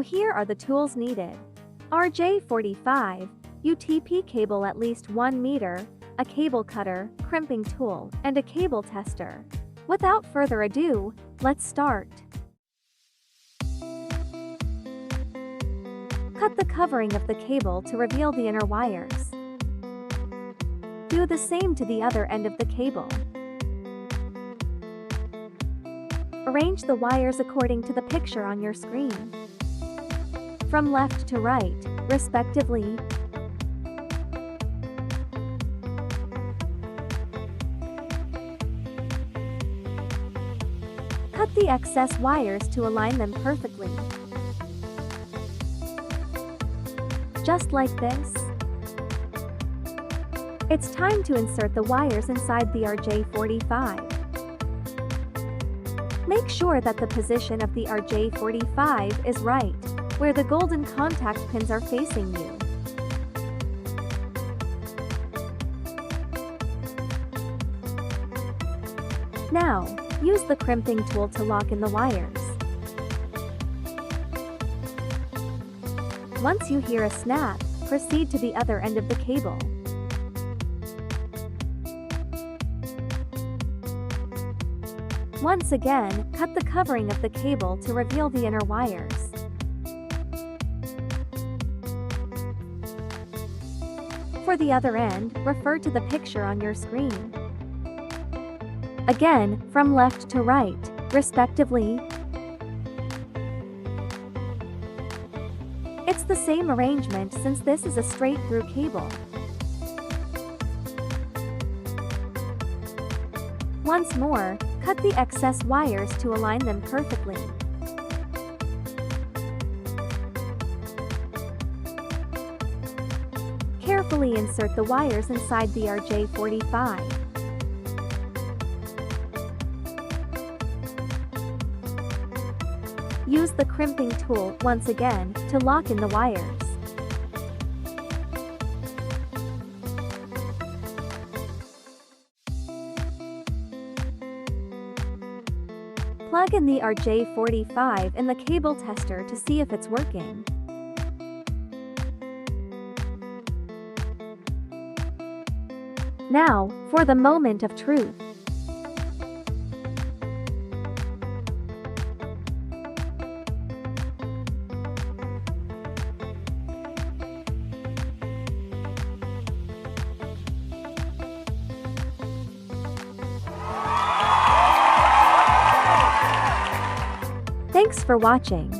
here are the tools needed. RJ45, UTP cable at least 1 meter, a cable cutter, crimping tool, and a cable tester. Without further ado, let's start. Cut the covering of the cable to reveal the inner wires. Do the same to the other end of the cable. Arrange the wires according to the picture on your screen, from left to right, respectively. Cut the excess wires to align them perfectly. Just like this. It's time to insert the wires inside the RJ45. Make sure that the position of the RJ45 is right, where the golden contact pins are facing you. Now, use the crimping tool to lock in the wires. Once you hear a snap, proceed to the other end of the cable. Once again, cut the covering of the cable to reveal the inner wires. For the other end, refer to the picture on your screen. Again, from left to right, respectively. It's the same arrangement since this is a straight-through cable. Once more, cut the excess wires to align them perfectly. Carefully insert the wires inside the RJ45. Use the crimping tool once again to lock in the wires. Plug in the RJ45 in the cable tester to see if it's working. Now, for the moment of truth. Thanks for watching.